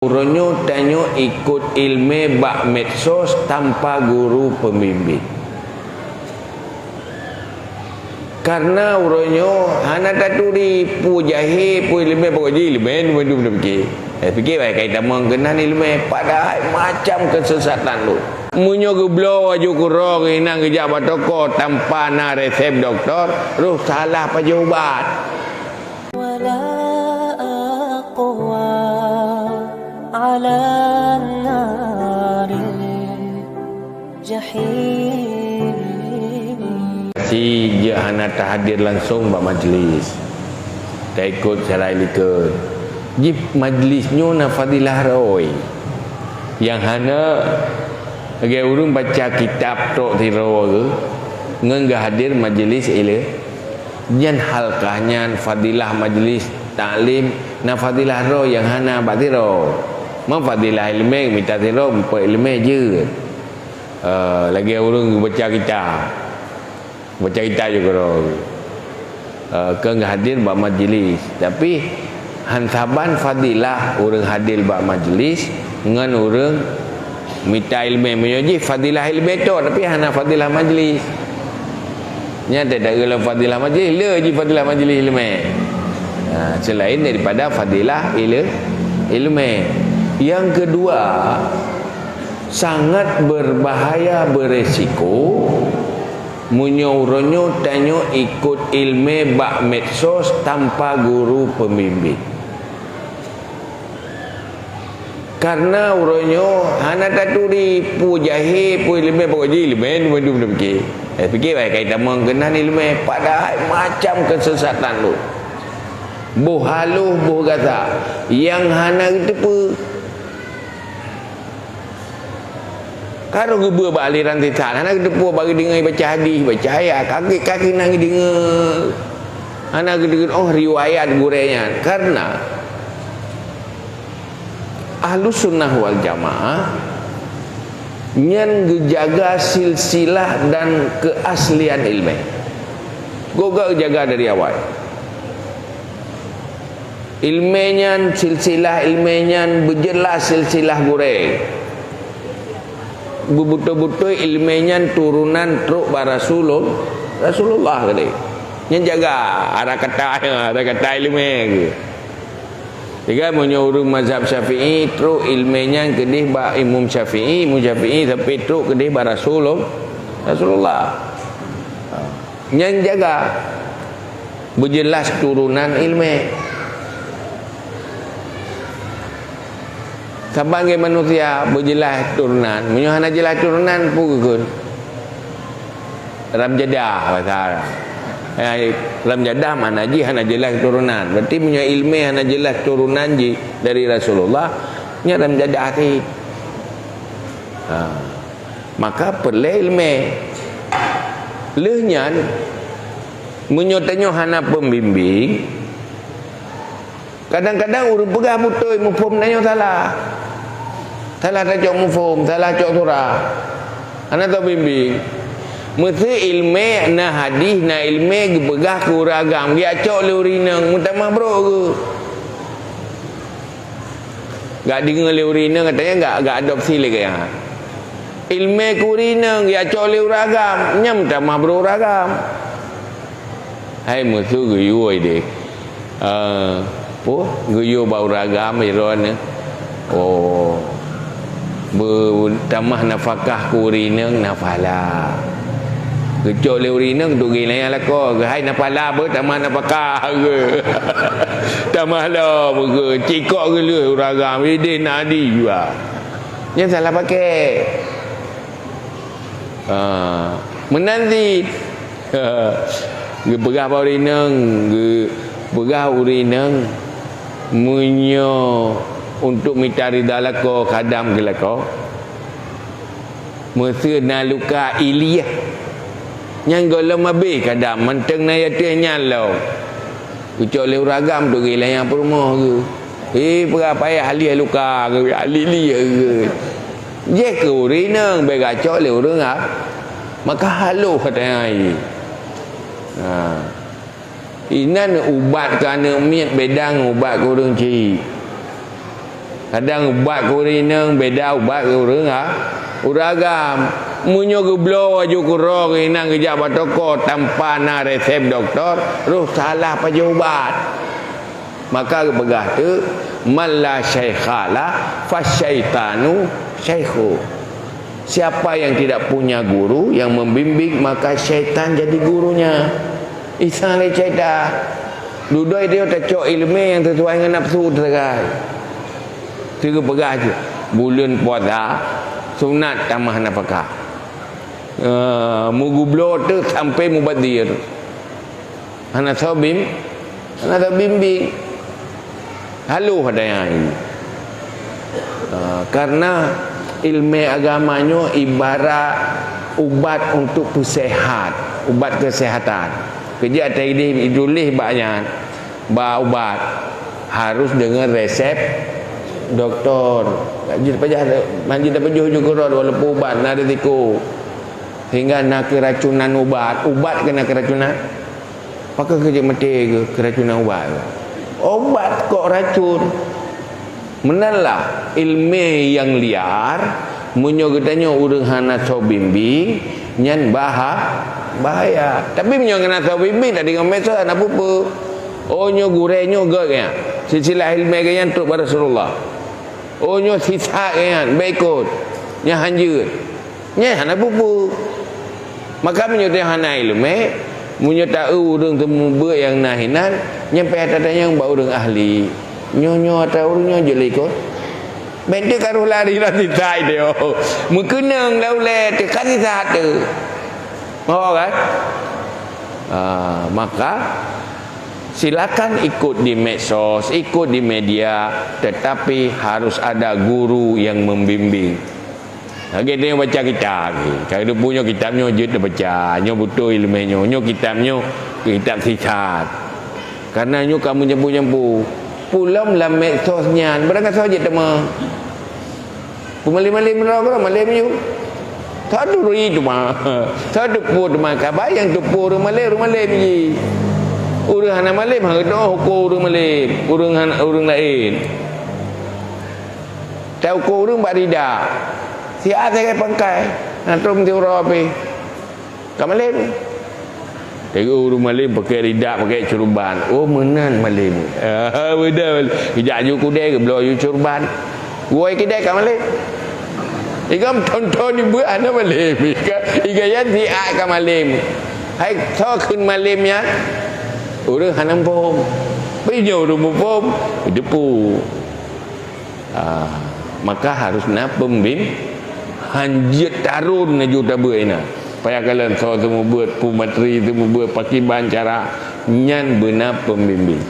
Uronyo tanyo ikut ilmu bak medsos tanpa guru pembimbing. Karena uronyo hana taturi pu jahi pu ilmu pokoknya ilmu mendum fikir. Fikir baik kaitan mengenal ilmu padahal macam kesesatan lu. Munyo geblo aju kuro inang kejak batoko tanpa na resep doktor, roh salah pejabat. على النار الجحيم. Si jahana tak hadir langsung buat majlis. Tak ikut cara ikut. Jip majlisnya na fadilah roy. Yang hana agak urung baca kitab tok tiro ke ngengga hadir majlis ile. Jan halkahnya fadilah majlis taklim na fadilah roh yang hana batiro. Fadilah ilmu minta tiro per ilmu je. Lagi orang baca kitab. Baca kitab juga roh. Ke hadir bak majlis. Tapi hansaban fadilah orang hadir bak majlis dengan orang minta ilmu menyoji fadilah ilmu tu tapi hana fadilah majlis. Nya tak ada fadilah majlis, le je fadilah majlis ilmu. Selain daripada fadilah ilmu. Yang kedua, sangat berbahaya beresiko munyo tanyo ikut ilmu bak medsos tanpa guru pembimbing. Karena uronyo hana taturi pu jahi pu ilmu pokoknya ilmu mendum fikir. Fikir baik kaitan mengenal ilmu padahal macam kesesatan lu. Boh haluh boh kata yang hana itu pun kalau gebur bak aliran titan hana kedepu bagi dengar baca hadis baca ayat kaki nang dengar hana dengar oh riwayat gurenya karena Ahlus Sunnah wal Jamaah nyan gejaga silsilah dan keaslian ilmu. Goga jaga dari awal. Ilmenyan silsilah ilmenyan berjelas silsilah gureng. Betul-betul ilmenyan turunan truk Rasulullah kali. Nyan jaga ada kata ilmu ke. Jika menyuruh mazhab Syafi'i truk ilmenyan kedih ba Imam Syafi'i tapi truk kedih ba Rasulullah. Nyan jaga berjelas turunan ilmu. Sebagai manusia berjelas turunan, menyuhana jelas turunan pukul ram jadah bahasa Arab. Ram jadah mana ji hana jelas turunan. Berarti punya ilmu hana jelas turunan ji dari Rasulullah. Nya ram jadah hati. Maka perlu ilmu. Lehnyan menyotanya hana pembimbing. Kadang-kadang urut pegah betul mufhum nanya salah. Salah tak cok mufhum, salah cok surah. Ana tahu bimbing. Mesti ilmu na hadis na ilmu pegah ke uragam. Dia cok le urinang mutamah bro ke. Gak dengar le urinang katanya gak adopsi lagi yang. Ilmu ke urinang dia cok le uragam, nya mutamah bro uragam. Hai musuh guyoi deh. Guyo bau ragam iron bertambah nafkah kurinang nafala kecok le urinang tu gila yang lako hai nafala ber tambah nafkah ke tambah lah ke cikok ke le ragam ide nadi juga yang salah pakai menanti ge bau urinang ge begah urinang munyo untuk mitari dalako kadam gelako mesti naluka iliyah yang golong mabe kadam menteng na yatih nyalo ucok le uragam tu gila yang perumah ke berapa ya ahli luka ke ahli liya ke je ke urinang begacok le urang maka halu katanya Inan ubat kerana miat bedang ubat kurang cik. Kadang ubat kurineng beda ubat kurang uragam. Munyo geblo aju kurang inang kejap batoko tanpa na resep doktor, roh salah paja ubat. Maka begah tu man la syaikhala fasyaitanu syaikhu. Siapa yang tidak punya guru yang membimbing, maka syaitan jadi gurunya. Isang le syaitan. Duduk dia tak cok ilmu yang sesuai dengan nafsu terkai. Tiga pegah je. Bulan puasa sunat tambah nafkah. Mugublo tu sampai mubadir. Anak sabim, anak bimbing. Halu ada yang ini. Karena ilmu agamanya ibarat ubat untuk kesehat, ubat kesehatan. Kerja tadi ditulis banyak ubat harus dengan resep doktor. Manjid dapat jauh-jauh walaupun ubat nak ada tiku sehingga nak keracunan ubat kena keracunan. Pakai kerja mati ke keracunan obat kok racun. Menalah ilmu yang liar munyo gedanya urang hana so bimbing nyan bahaya. Tapi munyo kena so bimbing tadi ngomeso ana pupu. Oh nyo gurenyo gaknya. Silsilah ilmu gaya untuk Rasulullah. Oh nyo sisa gaya baikut. Nya hanjut. Nya hana pupu. Maka munyo teh hana ilmu, munyo tahu urang temu be yang nahinan nyampe tatanya yang bau urang ahli. Nyo atau urang je ikut. Benda karuh lari lah sitai dia. Mengkenang lauleh te kan sihat tu. Oh kan? Maka silakan ikut di medsos, ikut di media, tetapi harus ada guru yang membimbing. Lagi dia baca kitab. Kalau dia punya kitabnya dia baca, nyo betul ilmunya, nyo kitabnya kitab sihat. Karena nyo kamu nyampu pulam la medsosnya, berangkat saja tema. Pemali-mali mereka malam you. Tak ada rui tu mah. Tak ada pur mah. Kabayang tu pur rumah malam je. Urang hana malam hang doh ko urang malam. Urang lain. Tahu ko urang barida. Si ada pangkai. Nantum ti ura ape. Kamalam. Tengok urang malam pakai rida, pakai curban. Oh menan malam. Betul. Ijak ju kudai ke belah ju curban. Gua kedai kat malam. Ikam tonton ibu ana malam. Iga ya si a kat malam. Hai so kun malamnya. Urang hanam pom. Pinyo rumah pom. Depu. Maka harus nak pembim hanjit tarun na juta beina. Payah kalian so semua buat pumatri semua buat pakai bahan cara nyan benar pembimbing.